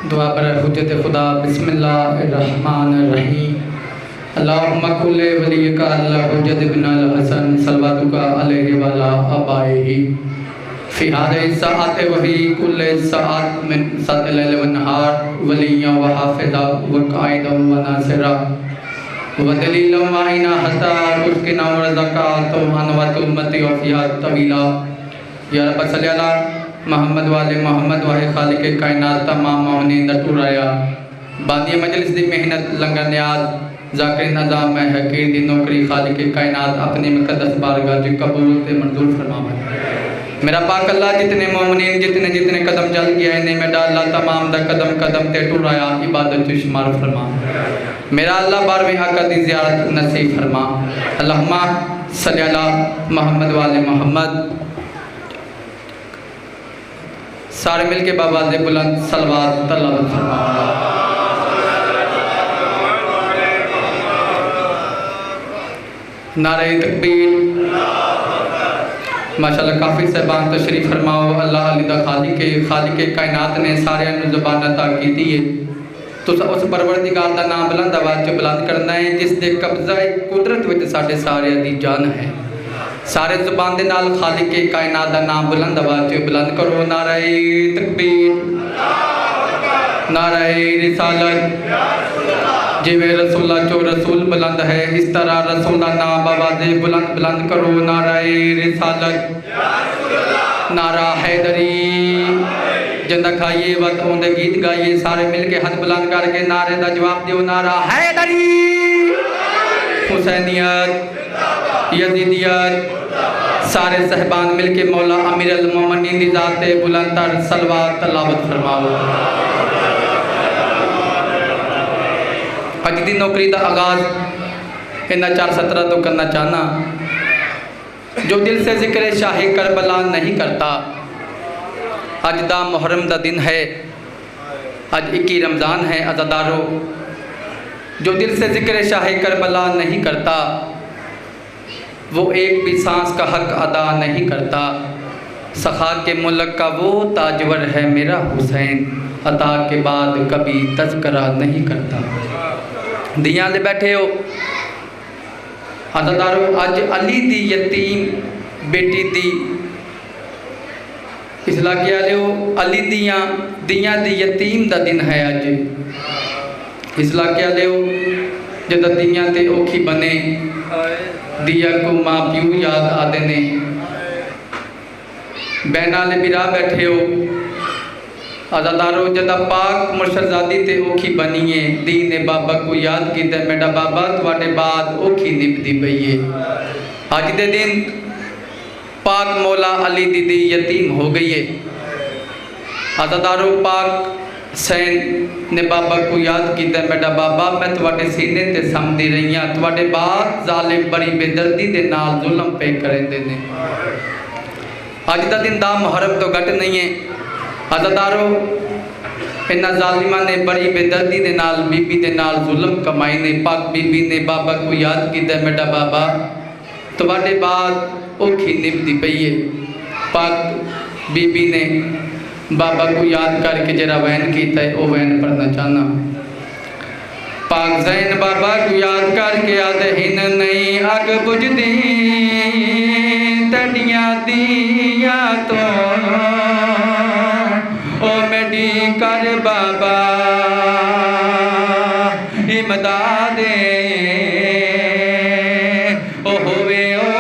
دعا برائے حجت خدا۔ بسم اللہ الرحمن الرحیم۔ اللہم کل ولیک الحجت ابن الحسن صلواتک علیہ وعلی آبائہ فی هذه الساعة وفی کل ساعة من ساعة اللیل والنہار ولیا وحافظا وقائدا وناصرا ودلیلا وعینا حتی اسکنا ورزقا توحان امتی وفیہا طویلا۔ یا رب صلی اللہ محمد والے محمد واہ خالق کائنات تمام معاونین ٹورایا باندی مجلس دی محنت لنگر نیاز ذاکر نظام میں حقیر دی نوکری خالق کائنات اپنی مقدس بارگاہ جو قبول تے منظور فرماوے۔ میرا پاک اللہ جتنے مومنین جتنے قدم چل گیا انہیں میں ڈالا تمام دا قدم قدم تے ٹورایا عبادت جو شمار فرما۔ میرا اللہ بارویں آقا دی زیارت نصیب فرما۔ اللہم صلی اللہ محمد والے محمد۔ سارے مل کے بآواز بلند صلوات تلاوت فرما۔ نعرہ تکبیر۔ ماشاءاللہ کافی صاحبان تشریف فرماؤ۔ اللہ علی دا خالق کائنات نے سارے انو زبان عطا کی دیئے تو اس پروردگار دا نام بلند آواز جو بلند کرنا ہے جس دے قبضہ قدرت وچ ساڑھے سارے دی جان ہے۔ سارے زبان دے نال خالق کائنات دا نام بلند آواز جو بلند کرو۔ نعرہ تکبیر، نعرہ رسالت۔ جیوے رسولہ جو رسول بلند ہے اس طرح رسولہ نام آواز بلند بلند کرو۔ نعرہ رسالت، نعرہ حیدری۔ جندہ کھائیے وقت ہوندے گیت گائیے سارے مل کے ہاتھ بلند کر کے نعرے دا جواب دیو۔ نعرہ حیدری، حسینیت، یزیدیت۔ سارے صحبان مل کے مولا امیر المومنین دی ذات بلند تر صلوات تلاوت فرماؤ۔ اج دی نوکری دا آغاز انہا 4:17 تو کرنا چاہنا۔ جو دل سے ذکر شاہ کربلا نہیں کرتا، اج دا محرم دا دن ہے، اج 21 رمضان ہے عزادارو۔ جو دل سے ذکر شاہ کربلا نہیں کرتا وہ ایک بھی سانس کا حق ادا نہیں کرتا۔ سخا کے ملک کا وہ تاجور ہے میرا حسین، عطا کے بعد کبھی تذکرہ نہیں کرتا۔ دیاں دے بیٹھے ہو عزادارو، آج علی دی یتیم بیٹی دی اصلاح کیا لے ہو۔ علی دیاں دی یتیم دا دن ہے آج اصلاح کیا لے ہو۔ جدہ دیاں تے اوکھی بنے دیا کو ماں پیو یاد آدھے نے۔ بینہ لے برا بیٹھے ہو عزادارو، جدہ پاک مرشدزادی تے اوکھی بنیے دین بابا کو یاد کی تے میڈا بابا تواڈے بعد اوکھی نب دی بئیے۔ آج دے دن پاک مولا علی دی یتیم ہو گئیے۔ عزادارو پاک حسین نے بابا کو یاد کی تے میڈا بابا میں تواڈے سینے تے سمدی رہیاں، تواڈے بعد ظالم بڑی بے دردی دے نال ظلم پہ کریں دے نے۔ آج دا دن دا محرم تو گھٹ نہیں ہے عزادارو، انہا ظالمہ نے بڑی بے دردی دے نال بی بی دے نال ظلم کمائی نے۔ پاک بی بی نے بابا کو یاد کی تے میڈا بابا تواڈے بعد اوکھی نب دی پئیے۔ پاک بی بی نے بابا کو یاد کر کے جرا وین کیتا ہے او وین پڑھنا چاہنا۔ پاک زین بابا کو یاد کر کے آدھے ہن نہیں اگ بجھ دی تڑیاں دیا تو او میڈی کر بابا امدادے او ہوئے او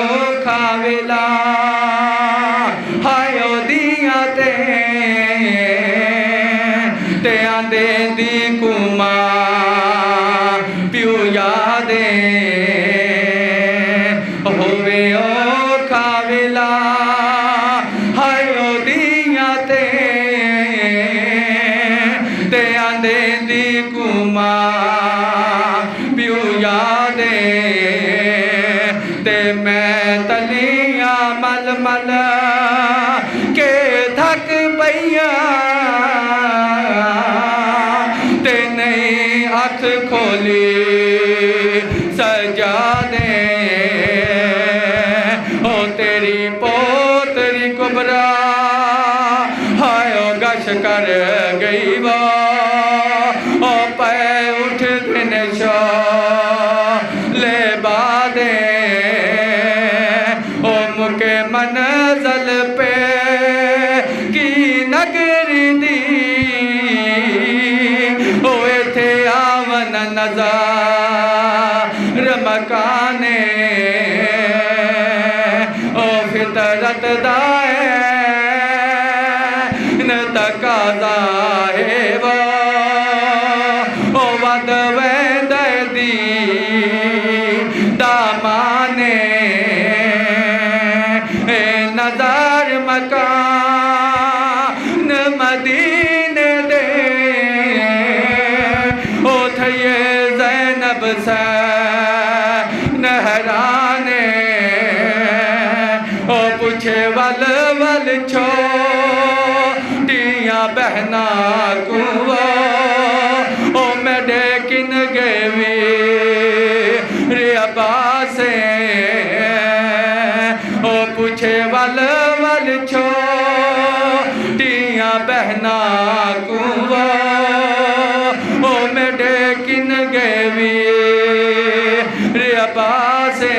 کھاویلا ہائے او دیا تے آندے دی کما پیو یادے ہوئے او کھاویلا ہائے او دیا تے آندے دی کما پیو یادے تے میں تلیاں مل مل کے تھک پئیاں تے نہیں ہاتھ کھولی سجا دے او تیری پوتری کبرا ہائے او گش کر گئی وہ تقاضا ہے وہ ود ویند دی دامانے نظر مکان مدینے دے او تھیے زینب سے نہرانے او پوچھے ول ول چھوٹیاں بہنا کو او میڈے کن گیوی ری عباسے او پوچھے ول ول چھوٹیاں بہنا کو او میڈے کن گیوی ری عباسے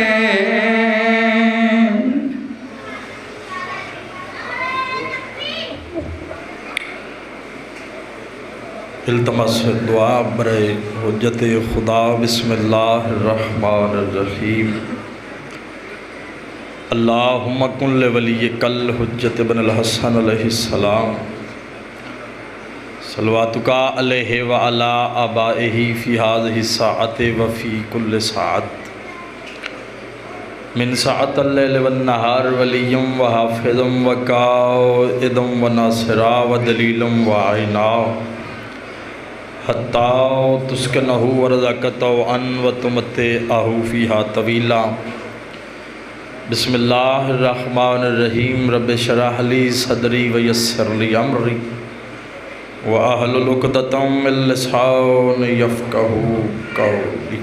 التمس دعا برائے حجت خدا بسم اللہ الرحمن الرحیم اللہم کن لولیک الحجت بن الحسن علیہ السلام صلواتک علیہ وعلا آبائہ فی هذه الساعت وفی کل ساعت من ساعت اللیل والنہار ولیم وحافظم وقائدم وناصرا ودلیلم وعینا حتیٰ تسکنہو ورزقتو ان وتمتعہو فیہا طویلا بسم اللہ الرحمن الرحیم رب اشرح لی صدری ویسر لی امری واحلل عقدۃ من لسانی یفقہوا قولی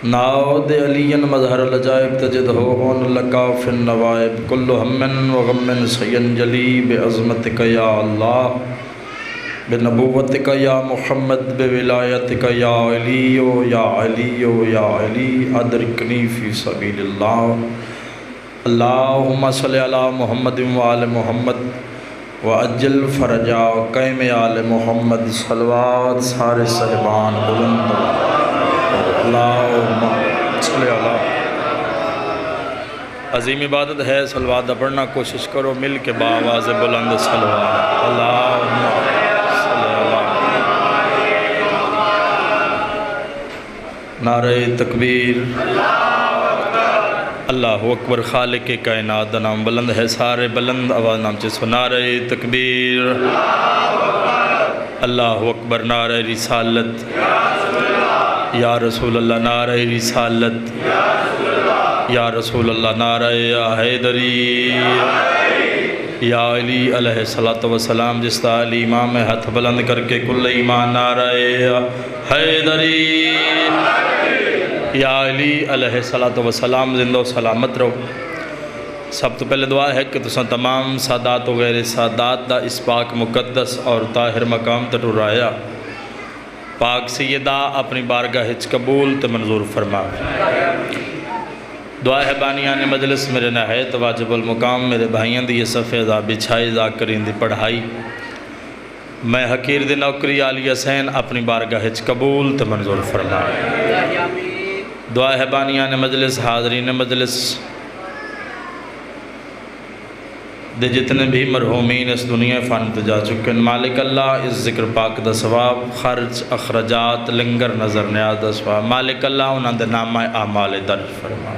ناود علی مظہر العجائب تجدہ ہون لکا فی النوائب کل ہم وغم سینجلی بعظمتک یا اللہ بنبوتک یا محمد بولایتک یا علی یا علی یا علی ادرکنی فی سبیل اللہ اللہم صلی علی محمد وآل محمد وعجل فرجا قیم آل محمد صلوات سارے صحبان بلند اللہم صلی علی عظیم عبادت ہے صلوات پڑھنا کوشش کرو مل کے باواز بلند صلوات اللہم نعرہ تکبیر اللہ اکبر خالق کائنات دا نام بلند ہے سارے بلند آواز نام چسو نعرہ تکبیر اللہ اکبر نعرہ رسالت یا رسول اللہ نعرہ رسالت یا رسول اللہ نعرہ حیدری یا علی علیہ السلام جس تا علی امام میں ہاتھ بلند کر کے کل ایمان نعرہ حیدری یا علی علیہ السلام زندہ و سلامت رہو سب تو پہلے دعا ہے کہ تساں تمام سادات و غیر سادات دا اس پاک مقدس اور طاہر مقام تٹو رایا پاک سیدہ اپنی بارگاہ ہچ قبول تے منظور فرما دعا ہے بانیان مجلس میرے نہایت واجب المقام میرے بھائیاں دی یہ صفحہ دا بچھائی ذاکرین دی پڑھائی میں حقیر دی نوکری علی حسین اپنی بارگاہ ہچ قبول تے منظور فرما دعا ہے بانیان مجلس حاضرین مجلس دے جتنے بھی مرحومین اس دنیا فان جا چکے مالک اللہ اس ذکر پاک دا ثواب خرچ اخرجات لنگر نظر نیاز دا ثواب مالک اللہ انہاں دے نامہ اعمال درج فرما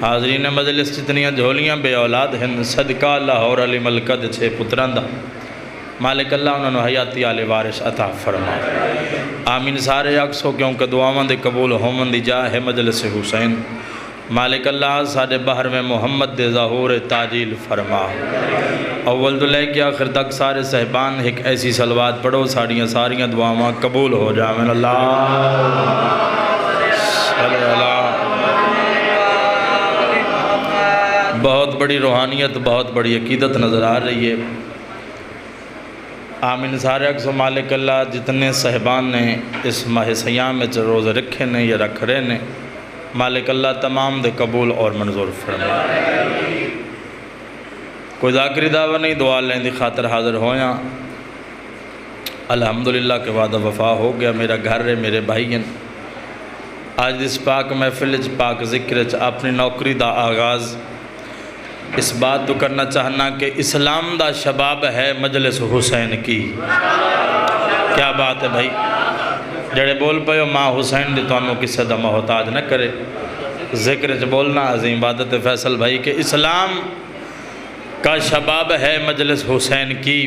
حاضرین مجلس جتنیاں جھولیاں بے اولاد ہیں صدقہ لاہور علی ملکہ دے 6 پتران دا مالک اللہ انہوں نے حیاتی آل وارث عطا فرما آمین سارے اکسو کیونکہ دعاواں دے قبول ہومن دی جا ہے مجلس حسین مالک اللہ ساڑھے بحر میں محمد دے ظہور تاجیل فرما اول تو لے کے آخر تک سارے صحبان ایک ایسی صلوات پڑھو ساڑیاں دعاواں قبول ہو جامن اللہ صلی اللہ بہت بڑی روحانیت بہت بڑی عقیدت نظر آ رہی ہے آمین سارے اکسو مالک اللہ جتنے صحبان نے اس ماہ سیام میں روز رکھے نے یا رکھ رہے نے مالک اللہ تمام دے قبول اور منظور فرما کوئی ذاکری دعویٰ نہیں دعا لیں دی خاطر حاضر ہویاں الحمدللہ کے وعدہ وفا ہو گیا میرا گھر ہے میرے بھائین آج اس پاک محفل پاک ذکر اپنی نوکری دا آغاز اس بات تو کرنا چاہنا کہ اسلام دا شباب ہے مجلس حسین کی. کیا بات ہے بھائی، جڑے بول پے ہو ماں حسین دی تانوں کسے دا محتاج نہ کرے. ذکر چ بولنا عظیم عبادت فیصل بھائی کہ اسلام کا شباب ہے مجلس حسین کی،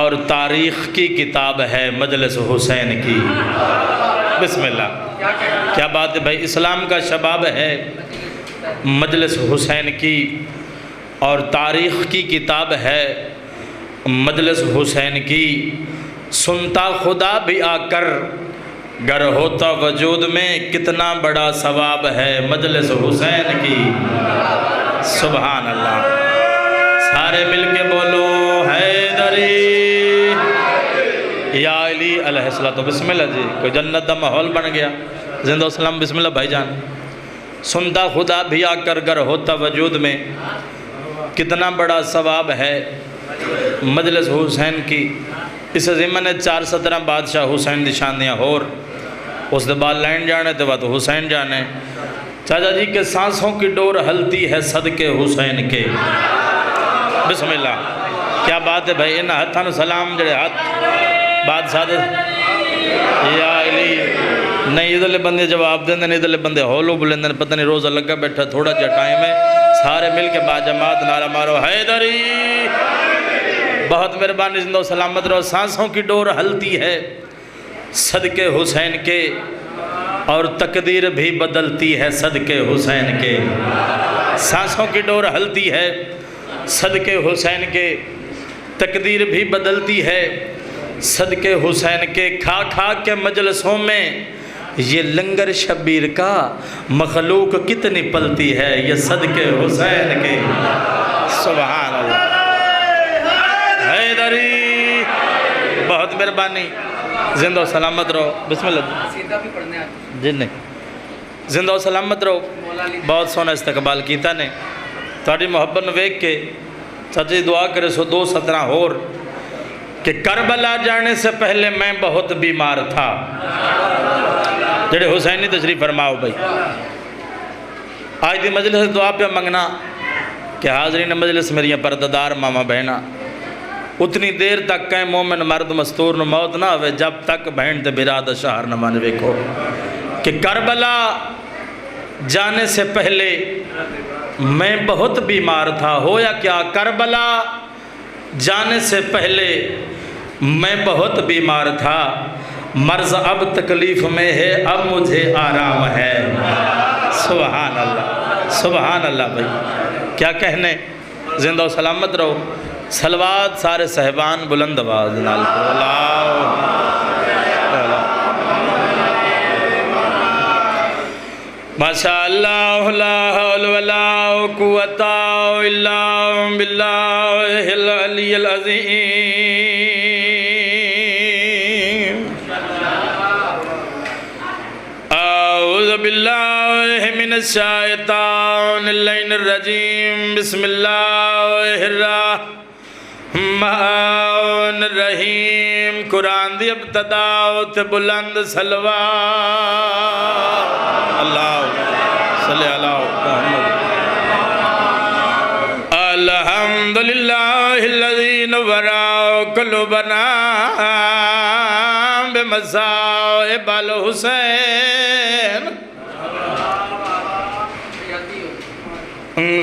اور تاریخ کی کتاب ہے مجلس حسین کی. بسم اللہ. کیا بات ہے بھائی، اسلام کا شباب ہے مجلس حسین کی، اور تاریخ کی کتاب ہے مجلس حسین کی. سنتا خدا بھی آ کر گر ہوتا وجود میں کتنا بڑا ثواب ہے مجلس حسین کی. سبحان اللہ. سارے مل کے بولو حیدری یا علی علیہ السلام. بسم اللہ جی، کوئی جنت دا ماحول بن گیا. زندہ و سلام. بسم اللہ بھائی جان. سنتا خدا بھی آ کر گر ہوتا وجود میں کتنا بڑا ثواب ہے مجلس حسین کی. اس ضمن نے 417 بادشاہ حسین دی شانیاں ہور اس دے بعد لائن جانے تے بعد حسین جانے. چاچا جی کہ سانسوں کی ڈور ہلتی ہے صدقے حسین کے. بسم اللہ. کیا بات ہے بھائی. انہا ہتھاں سلام جڑے ہاتھ بادشاہ دے یا علی نہیں ادھلے بندے جواب دیں نہیں ادھلے بندے ہولو بلندن. پتہ نہیں روزہ لگا بیٹھا تھوڑا جا ٹائم ہے. سارے مل کے با جماعت نعرہ مارو حیدری. بہت مہربانی. زندہ و سلامت رہو. سانسوں کی ڈور ہلتی ہے صدقے حسین کے، اور تقدیر بھی بدلتی ہے صدقے حسین کے. سانسوں کی ڈور ہلتی ہے صدقے حسین کے، تقدیر بھی بدلتی ہے صدقے حسین کے. کھا کھا کے مجلسوں میں یہ لنگر شبیر کا مخلوق کتنی پلتی ہے یہ صدقے حسین کے. سبحان اللہ. حیدری. بہت مہربانی. زندہ و سلامت رہو. بسم اللہ جی. نہیں زندہ و سلامت رہو. بہت سونا استقبال کیتا نے تاری محبت نے ویک کے. چاچی دعا کرے سو 2:17 اور کہ کربلا جانے سے پہلے میں بہت بیمار تھا. جڑے حسینی تشریف فرماؤ بھائی. آج دی مجلس دعا پہ منگنا کہ حاضرین مجلس میری پرددار ماما بہنا اتنی دیر تک کہیں مومن مرد مستور نو موت نہ ہوئے جب تک بہن تے براد شہر نہ مان ویکھو کہ کربلا جانے سے پہلے میں بہت بیمار تھا. ہویا کیا؟ کربلا جانے سے پہلے میں بہت بیمار تھا. مرض اب تکلیف میں ہے اب مجھے آرام ہے. سبحان اللہ. سبحان اللہ بھائی. کیا کہنے. زندہ و سلامت رہو. صلوات سارے صحبان بلند آواز نال ماشاء اللہ لا حول ولا قوت الا باللہ العلی العظیم. اعوذ باللہ من الشیطان اللعین الرجیم. بسم اللہ الرحمن الرحیم. قرآن دی ابتدا تے بلند صلوات. اللہ صلی اللہ محمد. الحمدللہ الذی نور قلوبنا بمصائب الحسین.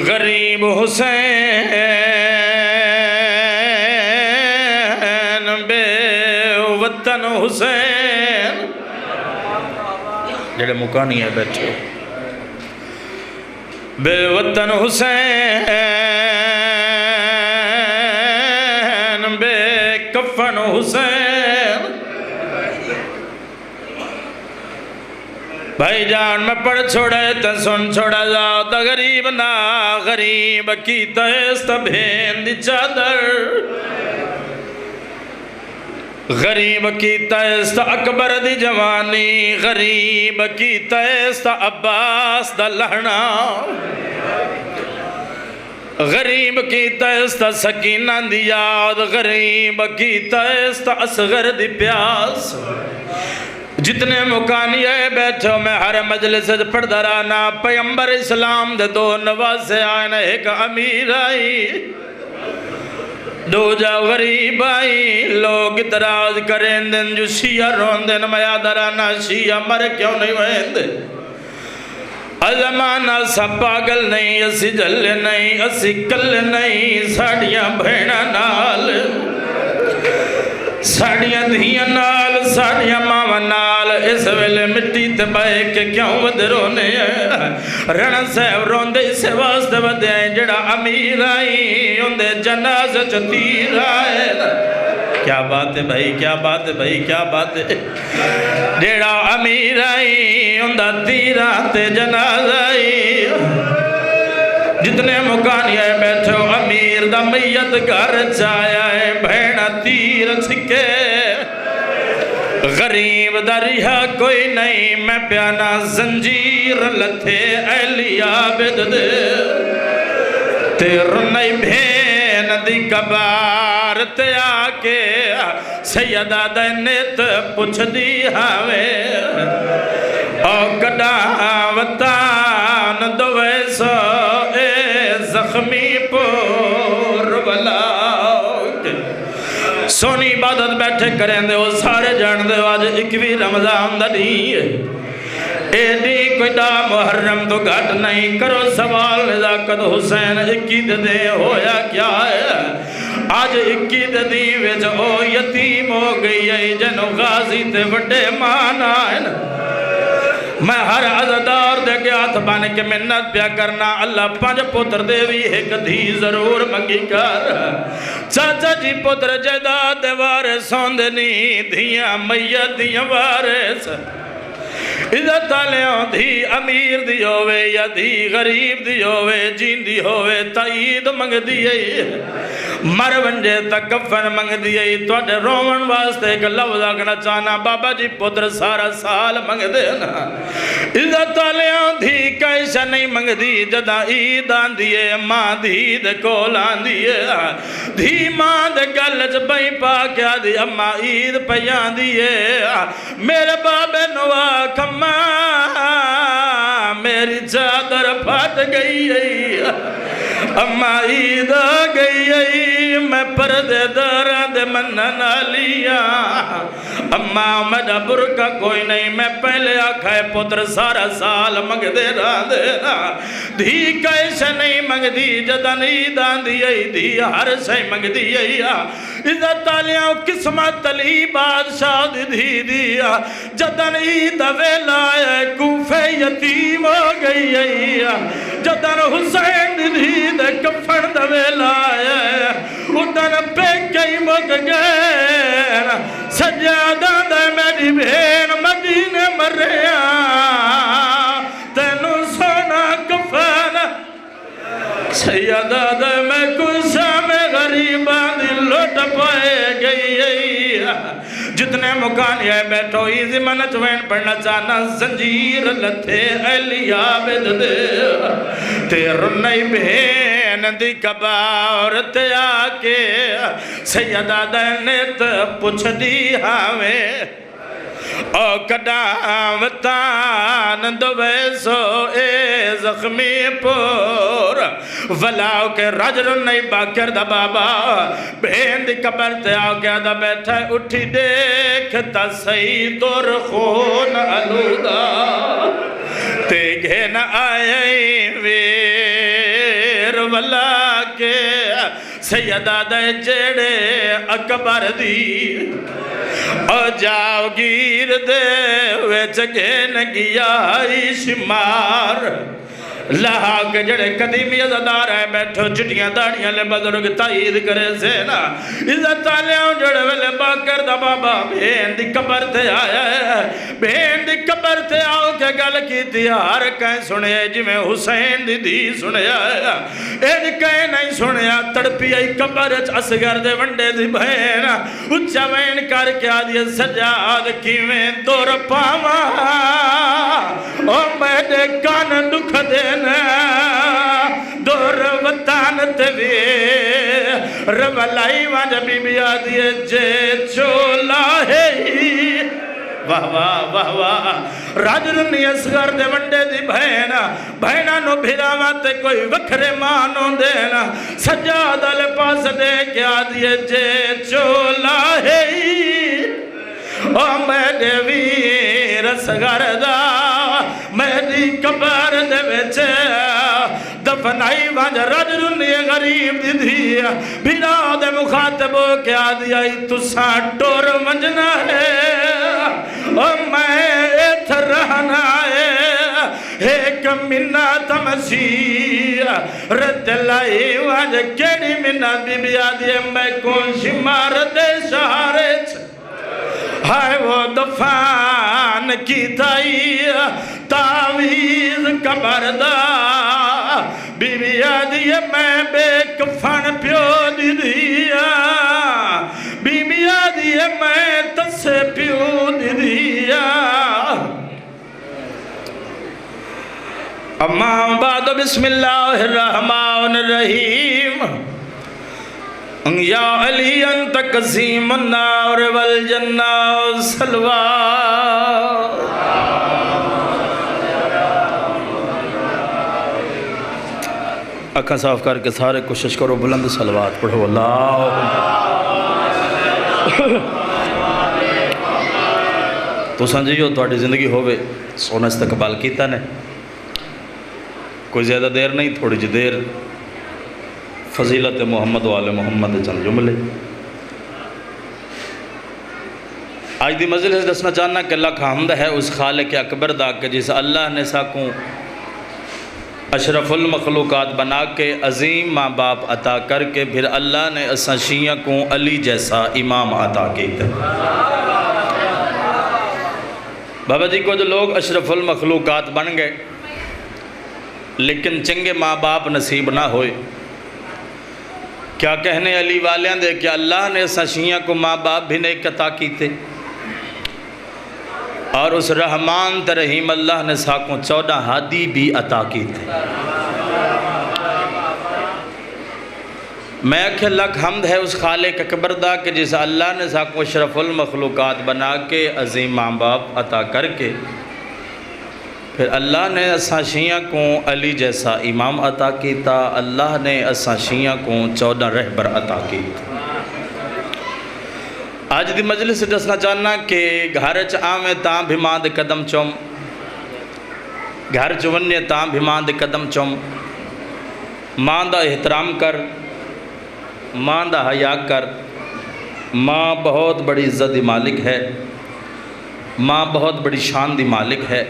غریب حسین بے وطن حسین. جڑے مکانی ہے بیٹھے بے وطن حسین بے کفن حسین. بھائی جان میں پڑھ چھوڑے تے سن چھوڑا جاؤ تا غریب نہ غریب کی تیست بھین دی چادر. غریب کی تیست اکبر دی جوانی. غریب کی تیست عباس دا لہنا. غریب کی تیست سکینہ دی یاد. غریب کی تیست اصغر دی پیاس. جتنے مکانی آئے بیٹھو میں ہر مجلس پڑھدا رہنا پیغمبر اسلام دے دو نواسے آئے نا ایک امیر آئی دو جا غریب آئی لوگ اتراز کریں دن جو شیعہ رون دن میں یاد رانا شیعہ مر کیوں نہیں ہوئیں دن ازمانہ سا پاگل نہیں اسی جل نہیں اسی کل نہیں ساڑیاں بھیڑا نال ساڑیاں دھیاں نال ساڑیاں ماما نال اس ویلے مٹی تے بائے کے کیوں ود رونے رن صاحب روندے اسے واسطے ودے آئیں جڑا امیر آئی اندے جناز چتیر آئے کیا بات ہے بھائی کیا بات ہے بھائی کیا بات ہے جڑا امیر آئی اندہ تیراتے جناز آئی جتنے مکانی آئے بیٹھو امیر دا میت گھر چایا ہے بھیڑا تیر چھکے غریب دا رہا کوئی نہیں میں پیانا زنجیر لتھے اہلی عابد دے تیر نہیں بھین دی کبار تے آکے سیدہ دینت پوچھ دی ہاوے او کڈا وطان دوے سو اے زخمی پور ولاؤ سونی عبادت بیٹھے کریں دے وہ سارے جان دے آج 21 رمضان دا نہیں ایڈی کوئی دا محرم تو گھٹ نہیں کرو سوال نزاکت حسین 21 دے ہویا کیا ہے آج 21 دی ویچ او یتیم ہو گئی ہے جنو غازی تے وڈے مانا ہے میں ہر عزدار دے کے ہاتھ بانے کے منت پیا کرنا اللہ 5 پتر دے بھی ایک دھی ضرور منگی کر چاچا جی پتر جائیداد دے وارث ہوندنی دھیاں میت دیاں وارث عزت آلیاں دھی امیر دی ہوئے یا دھی غریب دی ہوئے جین دی ہوئے تائید منگ دیئے مر ونجے تک کفن منگ دیئے توڑے رومن واسطے ایک لفظ آگنا چاہنا بابا جی پتر سارا سال منگ دینا عزت آلیاں دھی کیسا نہیں منگ دی جدا عید آن دیئے ماں دھی دے کول آن دیئے دھی ماں دے گلج بھئی پا کیا دی اماں عید پیان دیئے میرے بابے نوا کھما میری چادر پھٹ گئی ہے اماں عید آ گئی ہے میں پردے دارہ دے منن آلیا اماں میرا برکہ کوئی نہیں میں پہلے آکھائے پتر سارا سال منگ دے رہا دینا دھی کیسے نہیں منگ دی جدن عید آن دی دھی ہر سے منگ دی عزت آلیاں قسمت علی بادشاہ دی دیا جدن عید ویلا ہے کوفے یتیم ہو گئی ہے جدن حسین دی دے کفن دا ویلا ہے ادن پہ کئی مک گئے سجادہ دے میری بھین مدینے مریا تینو سونا کفن سیدہ دے میں کسا میں غریبان دی لوٹ پائے گئی جتنے مکانی ہے بیٹھو ایزی منت وین پڑھنا چاہنا زنجیر لتھے اہلی عابد دے تیر نہیں بہین دی کبار تے آکے سیدہ دینت پوچھ دی ہاویں او کڈا وطان دوے سو اے زخمی پور ولاؤ کے رجل نہیں باکر دا بابا بہن دی قبر تے آو گیا دا بیٹھا اٹھی دیکھتا سید اور خون علودہ تے گھن آئے ویر ولا کے سیدہ دے جڑے اکبر دی او جاؤ گیر دے وے جگہ نگیا شمار لہا کے جڑے قدیمی عزدار ہیں بیٹھو چٹیاں داڑیاں لے بزرگ تائید کرے سینا عزت آلیاں جڑے ویلے باکر دا بابا بہن دی قبر تے آیا ہے بہن دی قبر تے آؤ کے گل کی تھی ہر کہیں سنے جی میں حسین دی دی سنے آیا ایڈ کہیں نہیں سنے تڑپی آئی قبر اسگر دے ونڈے دی بہن اچھا وین کر کے آدھی سجاد کیویں دور پاما او میڈے کان دکھ دے دور وطان تبی رب لائی وانجا بی بی آدھی جے چولا ہے واہ واہ واہ واہ راج رنی اصغر دے ونڈے دی بہنا نو بھیراواں تے کوئی وکھرے مانو دینا سجادہ لے پاس دے کیا دیے جے چولا ہے او میرے ویر اصغر دا میری قبر دے وچے دفنائی وانج راج رنی غریب دی دیا بھیرا دے مخاطب کیا دیا تساں ٹور منجنا ہے اور میں ایتھ رہنا ہے ایک منت مسیح رد لائی وانج کیڑی منت بی بی آدھی میں کون شمار دے شہارے ہائے وہ دفان کی تائی تعویز قبر دا بی بی آدھی میں بے کفن پیو دی دیا بی بی آدھی میں تسے پیو دی دیا اما بعد بسم اللہ الرحمن الرحیم یا علی انت قسیم النار والجنہ سلوہ اکھاں صاف کر کے سارے کوشش کرو بلند صلوات پڑھو اللہ تو سنجیو تواڈی زندگی ہوئے سونا استقبال کیتا نے کوئی زیادہ دیر نہیں تھوڑی جی دیر فضیلت محمد و آل محمد چند جملے آج دی مجلس دسنا چاہنا کہ اللہ کا حمد ہے اس خالق اکبر دا کہ جس اللہ نے ساکوں اشرف المخلوقات بنا کے عظیم ماں باپ عطا کر کے پھر اللہ نے اساں شیعہ کو علی جیسا امام عطا کیتا بابا جی کو جو لوگ اشرف المخلوقات بن گئے لیکن چنگے ماں باپ نصیب نہ ہوئے کیا کہنے علی والیاں دے کہ اللہ نے اساں شیعہ کو ماں باپ بھی نیک عطا کیتے اور اس رحمان ترحیم اللہ نے ساکوں 14 ہادی بھی عطا کی تھے میں کہ لکھ حمد ہے اس خالق اکبر دا کہ جس اللہ نے ساکوں اشرف المخلوقات بنا کے عظیم ماں باپ عطا کر کے پھر اللہ نے اساں شیعہ کو علی جیسا امام عطا کیتا اللہ نے اساں شیعہ کو 14 رہبر عطا کیتا آج دی مجلس سے دسنا چاہنا کہ گھر آمے تاں بھی ماں دے قدم چوم گھر چوننے تاں بھی ماں دے قدم چوم ماں دا احترام کر ماں دا حیا کر ماں بہت بڑی عزت دی مالک ہے ماں بہت بڑی شان دی مالک ہے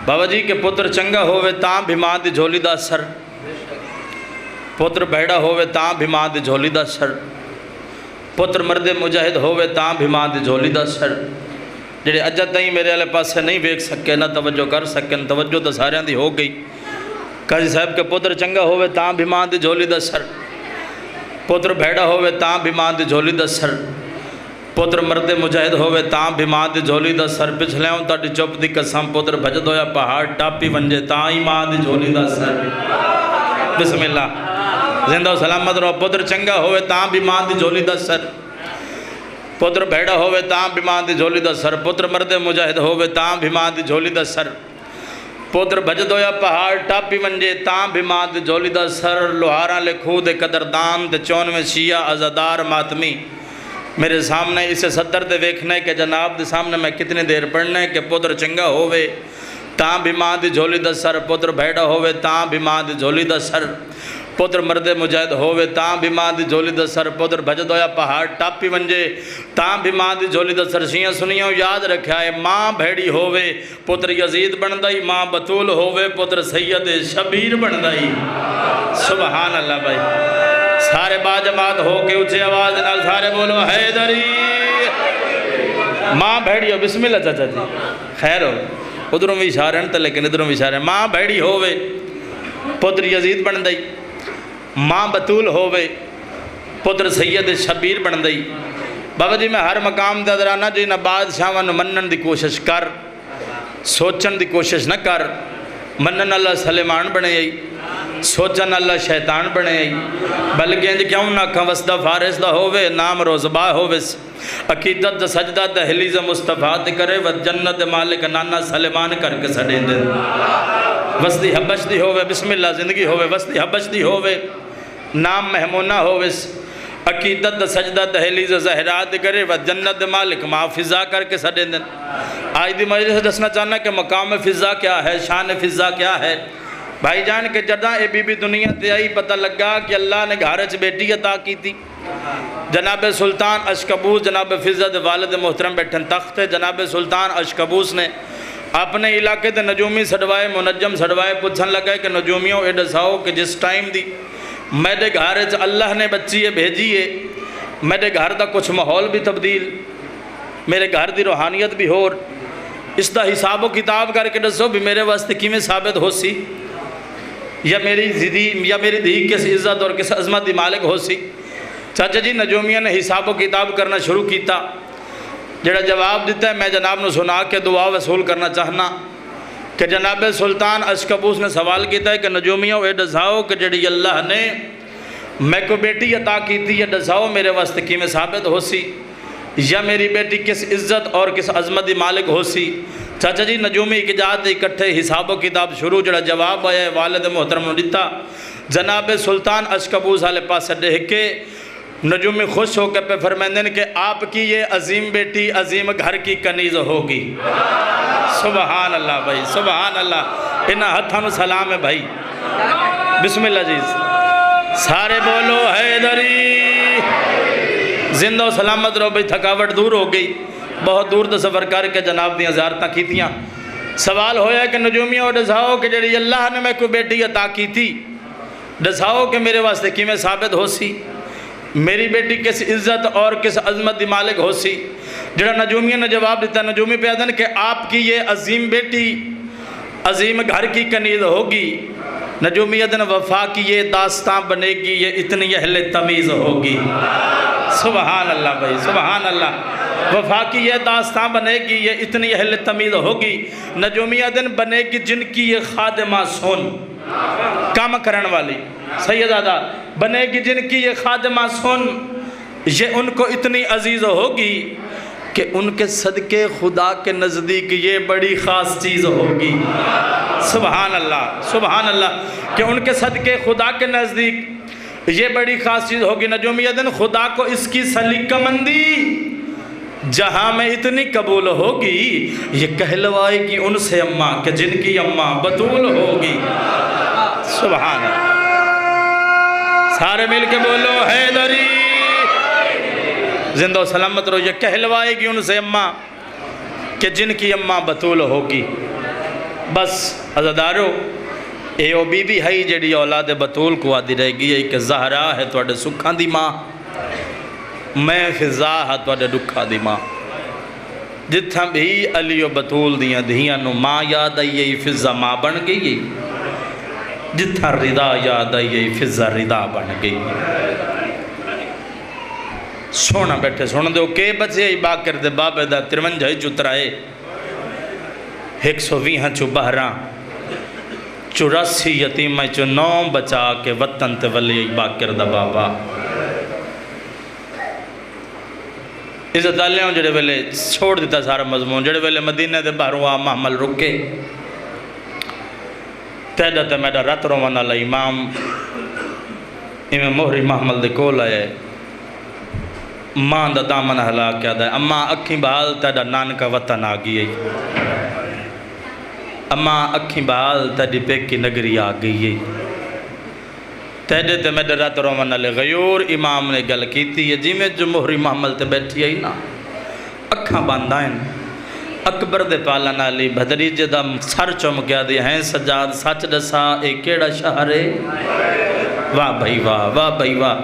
بابا جی کہ پتر چنگا ہوئے تاں بھی ماں دی جھولی دا سر پتر بھیڑا ہوئے تاں بھی ماں دی جھولی دا سر پتر مرد مجاہد ہوئے تاں بھی ماں دی جھولی دا سر جڑے اجا تائیں میرے والے پاس سے نہیں ویکھ سکے نہ توجہ کر سکے نہ توجہ تو ساریاں دی ہو گئی قاضی صاحب کے پتر چنگا ہوئے تاں بھی ماں دی جھولی دا سر پتر بھیڑا ہوئے تاں بھی ماں دی جھولی دا سر پتر مرد مجاہد ہوئے تاں بھی ماں دی جھولی دا سر پچھلے ہوں تاڑی چپ دی قسم پتر بھجد ہویا پہاڑ ٹاپی ونجے تاں ہی ماں دی جھولی دا سر بسم اللہ زندہ و سلامت رہو پتر چنگا ہوئے تاں بھی ماں دی جھولی دا سر پتر بھیڑا ہوئے تاں بھی ماں دی جھولی دا سر پتر مرد مجاہد ہوئے تاں بھی ماں دی جھولی دا سر پتر بھجد ہویا پہاڑ ٹاپی ونجے تاں بھی ماں دی جھولی دا سر لوہاراں لکھو دے قدردان دے 94 شیعہ عزادار ماتمی میرے سامنے اسے صدر دے ویکھنے کہ جناب دے سامنے میں کتنی دیر پڑھنے کہ پتر چنگا ہوئے تاں بھی ماں دی جھولی دا سر پتر بھیڑا ہوئے تاں بھی ماں دی جھولی دا سر پتر مرد مجاہد ہوئے تاں بھی ماں دی جھولی دا سر پتر بھجد ہویا پہاڑ ٹاپی ونجے تاں بھی ماں دی جھولی دا سر شیعہ سنیوں یاد رکھا ہے ماں بھیڑی ہوئے پتر یزید بندائی ماں بطول ہوئے پتر سید شبیر بندائی سبحان اللہ بھائی سارے با جماعت ہو کے اچھے آواز نال سارے بولو حیدری ماں بھیڑی ہو بسم اللہ چاچا جی خیر ہو ادھروں بھی اشارے ہیں لیکن ادھروں بھی اشارے ہیں ماں بھیڑی ہوئے پتر یزید بندائی ماں بطول ہوئے پتر سید شبیر بندائی بابا جی میں ہر مقام دے ادرانا جی نہ بادشاہ نہ منن دی کوشش کر سوچن دی کوشش نہ کر منن اللہ سلیمان بنے سوچن اللہ شیطان بنے بلکہ انج کیوں نہ کھا وسدہ فارس دا ہووے نام روزبا ہووے عقیدت دا سجدہ دہلیز مصطفیٰ دے کرے و جنت مالک نانا سلیمان کر کے سڑے دے وسدی حبش دی ہووے بسم اللہ زندگی ہووے وسدی حبش دی ہووے نام محمونہ ہووے عقیدت دا سجدہ دہلیز زہرہ دے کرے و جنت مالک ما فضا کر کے سڑے دے آج دی مجلس سے دسنا چاہنا کہ مقام فضا کیا ہے شان فضا کیا ہے بھائی جان کے جدہ اے بی بی دنیا تے آئی پتہ لگا کہ اللہ نے گھارچ بیٹی عطا کی تھی جناب سلطان اشکبوس جناب فضت والد محترم بیٹھن تخت ہے جناب سلطان اشکبوس نے اپنے علاقے دے نجومی سڑوائے منجم سڑوائے پوچھن لگا کہ نجومیوں اے دساؤ کہ جس ٹائم دی میرے گھارچ اللہ نے بچی بھیجی ہے میرے گھر دا کچھ ماحول بھی تبدیل میرے گھر دی روحانیت بھی ہو اس دا حساب و کتاب کر کے دسو بھی میرے واسطے کی میں ثابت ہو سی یا میری دھی کس عزت اور کس عظمت دی مالک ہو سی چاچا جی نجومیہ نے حساب و کتاب کرنا شروع کیتا جڑا جواب دیتا ہے میں جناب نے سنا کے دعا وصول کرنا چاہنا کہ جناب سلطان اشکبوس نے سوال کیتا ہے کہ نجومیوں اے دساؤ کہ جڑی اللہ نے میں کو بیٹی عطا کی تھی یہ دساؤ میرے واسطے کی میں ثابت ہو سی یا میری بیٹی کس عزت اور کس عظمت دی مالک ہو سی چاچا جی نجومی کی جات اکٹھے حساب و کتاب شروع جڑا جواب آیا ہے والد محترم نے دیتا جناب سلطان اشکبوس والے پاس دیکھ کے نجومی خوش ہو کے پہ فرمائندن کہ آپ کی یہ عظیم بیٹی عظیم گھر کی کنیز ہوگی سبحان اللہ بھائی سبحان اللہ انہا ہتھانو سلام ہے بھائی بسم اللہ جی سارے بولو حیدری زندہ و سلامت رہو بھائی تھکاوٹ دور ہو گئی بہت دور دا سفر کر کے جناب دیاں زیارتاں کی تھیاں سوال ہویا کہ نجومیوں اور دساؤ کہ جڑی اللہ نے میں کوئی بیٹی عطا کی تھی دساؤ کہ میرے واسطے کی میں ثابت ہو سی میری بیٹی کس عزت اور کس عظمت دی مالک ہو سی جڑا نجومیہ نے جواب دیتا نجومی پہ آدھن کہ آپ کی یہ عظیم بیٹی عظیم گھر کی کنیز ہوگی نجومی آدھن وفا کی یہ داستان بنے گی یہ اتنی اہل تمیز ہوگی سبحان اللہ بھائی سبحان اللہ وفا کی یہ داستان بنے گی یہ اتنی اہل تمیز ہوگی نجومی آدھن بنے گی جن کی یہ خادمہ سن کام کرن والی سیدادہ بنے گی جن کی یہ خادمہ سن یہ ان کو اتنی عزیز ہوگی کہ ان کے صدقے خدا کے نزدیک یہ بڑی خاص چیز ہوگی سبحان اللہ کہ ان کے صدقے خدا کے نزدیک یہ بڑی خاص چیز ہوگی نجومی دن خدا کو اس کی سلیقہ مندی جہاں میں اتنی قبول ہوگی یہ کہلوائے گی ان سے اماں کہ جن کی اماں بطول ہوگی سبحان اللہ سارے مل کے بولو حیدری زندہ و سلامت رہو یہ کہلوائے گی ان سے اماں کہ جن کی اماں بطول ہوگی بس عزادارو اے او بی بی ہے جڑی اولاد بطول کو آدھی رہ گئی ہے کہ زہرا ہے توڑے سکھان دی ماں میں فضا ہے توڑے دکھا دی ماں جتھاں بھی علی و بطول دیاں دھیاں نو ماں یاد آئی فضا ماں بن گئی جتھاں رضا یاد آئی فضا رضا بن گئی سونا بیٹھے سونا دے کے بچے ای باکر دے بابے دا 53 چترائے 120 چو 12 84 یتیمہ چو 9 بچا کے وطن تے ولی ای باکر دا بابا عزت اللہ جڑے ویلے چھوڑ دیتا سارا مضمون جڑے ویلے مدینہ دے باہروں محمل رکے تیدہ تے میڈا رات روان اللہ امام مہری محمل دے کول آئے ماں دا دامن حلا کیا دا ہے اماں اکھیں بحال تیڈا نانکا وطن آگئی ہے اماں اکھیں بحال تیڈی پیک کی نگری آگئی ہے تیڈے تے میں رات رومن علی غیور امام نے گل کی تھی جی میں جو مہری محمل تے بیٹھی ہے نا اکھاں باندائیں اکبر دے پالن علی بھدری جدہ سر چم کیا دی ہیں سجاد سچ دسا اے کیڑا شہرے واہ بھائی واہ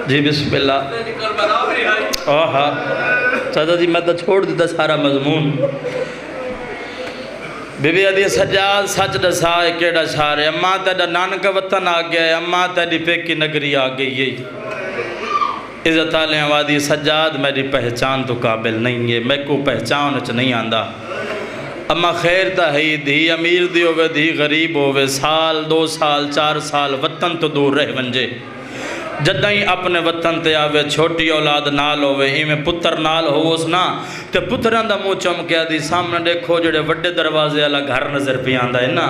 جی بسم اللہ اوہا چاہتا جی میں تو چھوڑ دیتا سارا مضمون بی بی عدی سجاد سچ دسا اے کیڑا شہرے اماں تیڑا نانکا وطن آ گیا ہے اماں تیڑی پیکی نگری آ گئی ہے عزت علیہ وادی سجاد میری پہچان تو قابل نہیں ہے میں کو پہچان اچھ نہیں آندہ اما خیر تا ہے دھی امیر دی ہوئے دھی غریب ہوئے سال 2 سال 4 سال وطن تو دور رہ ونجے جدائیں اپنے وطن تے آوے چھوٹی اولاد نال ہوئے ہی میں پتر نال ہو اس نا تے پتران دا منہ چمکیا دی سامنے دیکھو جڑے وڈے دروازے والا گھر نظر پہ آندا ہے نا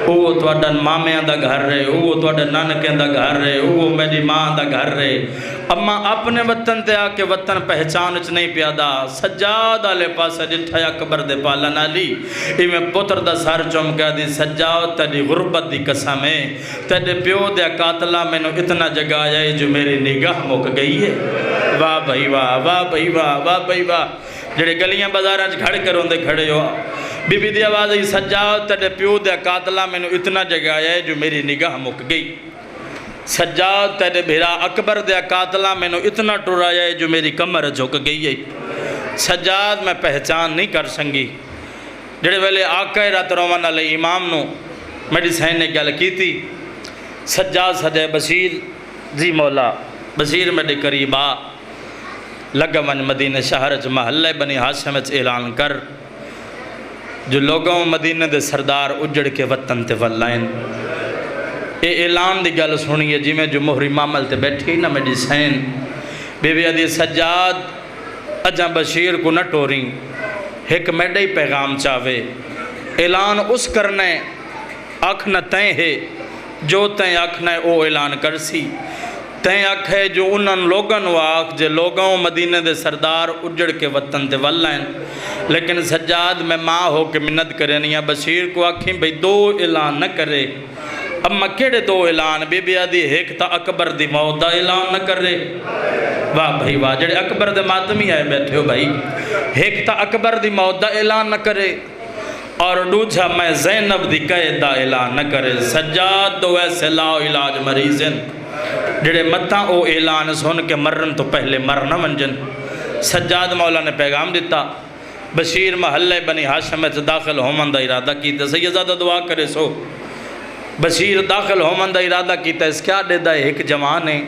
وہ تواڈا مامیاں دا گھر رہے وہ تواڈے نانکیاں دا گھر رہے وہ میری ماں دا گھر رہے اما اپنے وطن تے آ کے وطن پہچان چ نہیں پیادا سجاد والے پاسے ڈٹھا اکبر دے پالن والی ایویں پتر دا سر چمکیا دی سجاد تیری غربت دی قسم ہے تیرے پیو دے قاتلہ مینوں اتنا جگایا ہے جو میری نگاہ مک گئی ہے واہ بھائی واہ واہ بھائی واہ واہ بھائی واہ جڑے گلیاں بازاراں چ کھڑ کر ہوندے کھڑے ہو بی بی دی آواز آئی سجاد تیرے پیو دے قاتلہ مینوں اتنا جگایا ہے جو میری نگاہ مک گئی سجاد تیرے بھیرا اکبر دے قاتلہ مینوں اتنا ٹرایا ہے جو میری کمر جھک گئی ہے سجاد میں پہچان نہیں کر سنگی جڑے ویلے آقا رات روان علیہ امام نو میری سین نے گل کی تھی سجاد سجے بشیر جی مولا بشیر میرے قریب آ لگا من مدینہ شہر چ محلے بنی ہاشم چ اعلان کر جو لوگوں مدینہ دے سردار اجڑ کے وطن تے ولائن اے اعلان دی گل سنیے جی میں جو مہری معامل تے بیٹھی نا میری سین بی بی ادی سجاد اجاں بشیر کو نہ ٹوریں ایک میڈے ہی پیغام چاہوے اعلان اس کرنے آنکھ نہ تین ہے جو تین آنکھ نہ او اعلان کرسی تین آنکھ ہے جو انہاں لوگاں آنکھ جے لوگوں مدینہ دے سردار اجڑ کے وطن تے ولائن لیکن سجاد میں ماں ہو کے منت کرنی ہے بشیر کو آنکھیں بھئی 2 اعلان نہ کرے اما کیڑے 2 اعلان بی بی آدھی ایک تا اکبر دی موت دا اعلان نہ کرے واہ بھائی واہ جڑے اکبر دے ماتمی آئے بیٹھے ہو بھائی ایک تا اکبر دی موت دا اعلان نہ کرے اور دوجھا میں زینب دی قید دا اعلان نہ کرے سجاد تو ایسے لا علاج مریضن جڑے متاں او اعلان سن کے مرن تو پہلے مرنا منجن سجاد مولا نے پیغام دیتا بشیر محلے بنی ہاشم سے داخل ہومن دا ارادہ کیتا سیدزادہ دعا کرے سو بشیر داخل ہومن دا ارادہ کیتا اس کیا دے دا ایک جوان ہے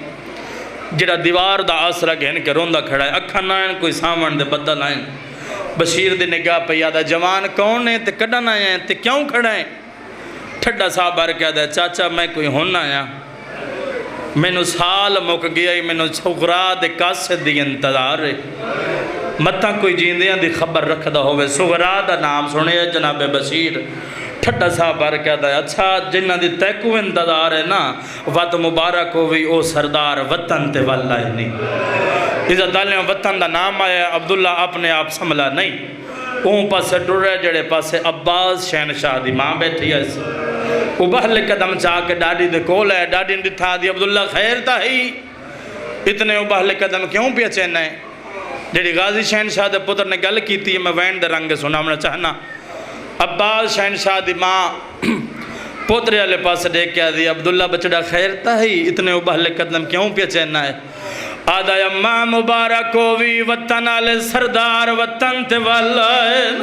جڑا دیوار دا آسرا گھن کے روندہ کھڑا ہے اکھا نائن کوئی سامن دے بدل آئیں بشیر دے نگاہ پہ یادہ جوان کون ہے تے کڈن آئے ہیں تے کیوں کھڑا ہے ٹھڈا صاحب بار کہا دے چاچا میں کوئی ہونا آیا مینو سال مک گیا ہی مینو سغرا دے قاصد دی انتظار ہے متاں کوئی جیندیاں دی خبر رکھ دا ہوئے سغرا دا نام سنے جناب بشیر ٹھڈا صاحب بار کہا دا اچھا جنہ دی تیکو انتظار ہے نا وقت مبارک ہوئی او سردار وطن تے واللہ نہیں عزت علیہ وطن دا نام آیا عبداللہ اپنے آپ سملا نہیں اون پاسے ٹرے جڑے پاسے عباس شہنشاہ دی ماں بیٹھی ہے وہ بہلے قدم چاہ کے ڈاڈی دے کول ہے ڈاڈی نے دتھا دی عبداللہ خیر تا ہی اتنے وہ بہلے قدم کیوں پہ چین ہے جڑی غازی شہنشاہ دے پتر نے گل کی تھی میں وین دے رنگ سنامنا چاہنا عباس شہنشاہ دی ماں پوترے والے پاس دیکھ کے دی عبداللہ بچڑا خیر تا ہی اتنے وہ بہلے قدم کیوں پہ چین ہے آدھا اماں مبارک ہوئی وطن آلے سردار وطن تے والائن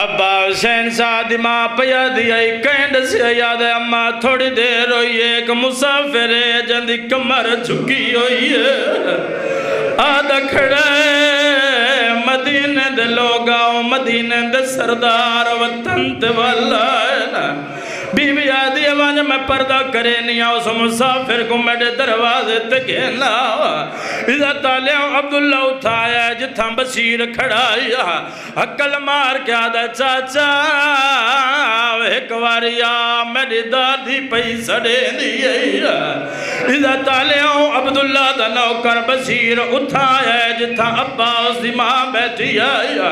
عباس شہنشاہ دی ماں پیا دی آئی کہند سے یاد ہے اماں تھوڑی دیر ہوئی ایک مسافر ہے جندی کمر جھکی ہوئی ہے آدھا کھڑا ہے مدینہ دے لوگاں مدینہ دے سردار وطن تے والائن بی بی آدھی آواز میں پردہ کرے نہیں آؤ سو مسافر کو میرے دروازے تکینا عزت علیہ عبداللہ اٹھایا جتھا بشیر کھڑایا عقل مار کے آدھا چاچا ایک واریا میری دادی پئی سڑے دیئے عزت علیہ عبداللہ دا نوکر بشیر اٹھایا جتھا عباس دی ماں بیٹھی آیا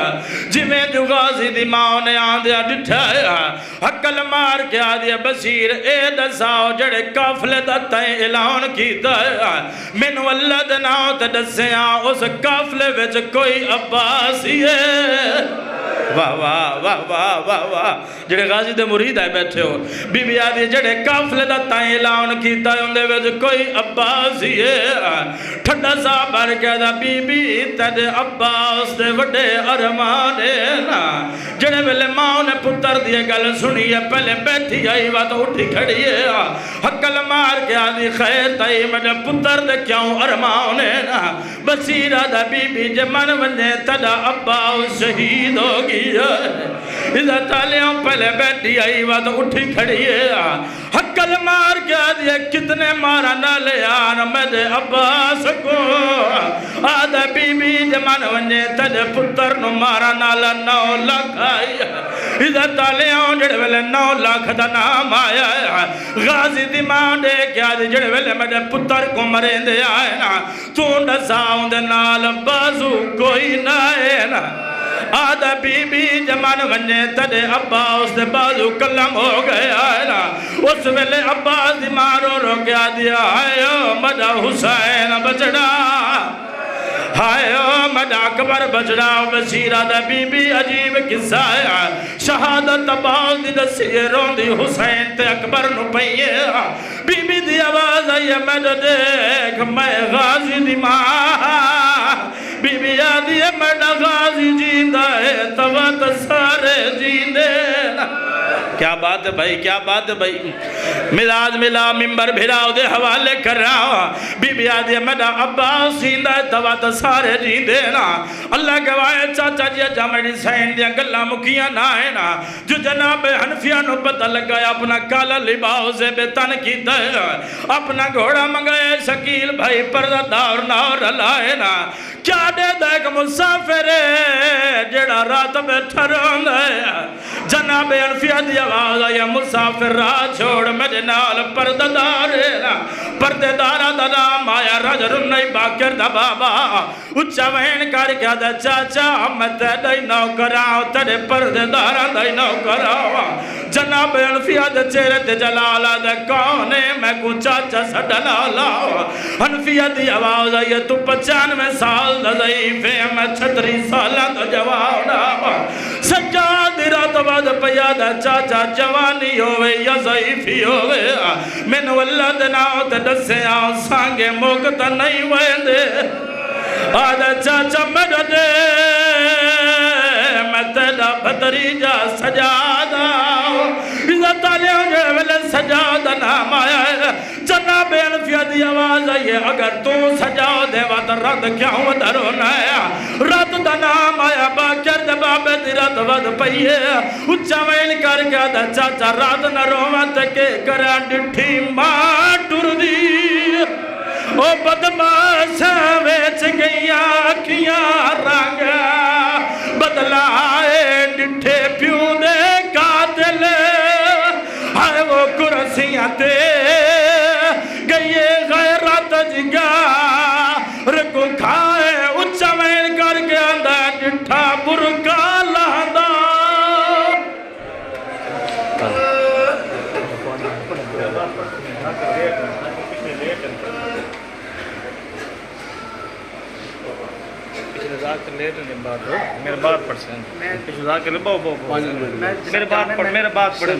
جی میں جو غازی دی ماں نے آندھیا ڈٹھایا عقل مار کے آدھیا بشیر اے دساؤ جڑے کافلے دا تائیں اعلان کیتا ہے مینو اللہ دناؤ تے دسیاں اس کافلے وچ کوئی عباسی ہے واہ واہ واہ واہ واہ واہ جڑے غازی دے مرید آئے بیٹھے ہو بی بی آدھی جڑے قافلے دا تائیں اعلان کیتا ہے اندے وچ کوئی عباس ہی ہے ٹھنڈا سا بھر کے دا بی بی تیرے عباس دے وڈے ارمان نا جڑے ویلے ماں نے پتر دی گل سنی ہے پہلے بیٹھی آئی وا تو اٹھی کھڑی ہے حقل مار کے آدھی خیر تائی میرے پتر دے کیوں ارمان نا بصیرہ دا بی بی جے من ونجے تیرا عباس شہید ہو گیا ادھا تالیوں پہلے بیٹھی آئی وا تو اٹھی کھڑی ہے حقل مار کے آدھی کتنے مارا نہ لے آن میرے عباس کو آدھا بی بی جمان ونجے تجھے پتر نو مارا نالا 9 لاکھ آئی ادھا تالیوں جڑے ویلے 9 لاکھ دا نام آیا غازی دی ماں دے کیا دی جڑے ویلے میرے پتر کو مرین دے آئے نا تو نساؤں دے نال بازو کوئی نہ آئے نا آدھا بی بی جمان ونجے تجھے عباس دے بازو کلم ہو گئے آئے نا اس ویلے عباس دی ماں رو رو کیا دیا آئے مجھا حسین بچڑا ہائے مجھا اکبر بچڑا بصیرہ دا بی بی عجیب قصہ ہے شہادت عباس دی دسیے رون دی حسین تے اکبر نو پئیے بی بی دی آواز آئیے مجھا دیکھ میں غازی دی ماں بی بی آدھی ہے مجھا غازی جیندہ ہے توات سارے جیندے کیا بات ہے بھائی کیا بات ہے بھائی مزاج ملا ممبر بھراؤ دے حوالے کر رہا بی بی آدھی مدہ عباس سیندہ توات سارے جی دینا اللہ گوائے چاچا جی جامعی سین دیا گلہ مکیاں نہ ہے نا جو جناب حنفیہ نو پتہ لگایا اپنا کالا لباؤ سے بے تن کی دے اپنا گھوڑا منگائے شکیل بھائی پردہ دار نور لائے نا کیا دے دیکھ مسافر جڑا رات میں ٹھرون ہے جناب حنفیہ دی آواز آیا مسافر راہ چھوڑ میرے نال پردہ دار پردہ دارہ دا نام آیا رجر نہیں باکر دا بابا اچھا وین کر کیا دا چاچا میں تیرے نو کراؤ تیرے پردہ دارہ دے نو کراؤ جناب حنفیہ دے چہرے دے جلالہ دے کونے میں کو چاچا سا ڈلالا حنفیہ دی آواز آیا تو 95 سال دا ضعیف ہے میں 36 سالہ دا جواب سجاد رات بعد پیادہ چاچا جوانی ہوئے یا ضعیفی ہوئے من واللہ دناؤ تے دسے آؤں سانگے موقتا نہیں ویندے آدھا چاچا میرا دے میں تیرا بھتریجہ سجادہ عزت علیہ جو ویلے سجادہ نام آیا ہے جناب حنفیہ دی آواز آئیے اگر تو سجاؤ دے وات رد کیوں درونا ہے رد دا نام آیا باکر دے بابے دی رد ود پئیے اچھا وین کر کے دا چاچا رد نہ رومت کے کرا ڈٹھی ماں ٹر دی او بدماش ویچ گئیاں کیاں رنگ بدلائے ڈٹھے پیوں دے قاتل ہائے وہ کرسیاں دے گئیے غیرات جگا رکو کھائے اچھا وین کر کے اندھا ڈٹھا برکا لہدہ میرے بات پڑھ سکتے میرے بات پڑھ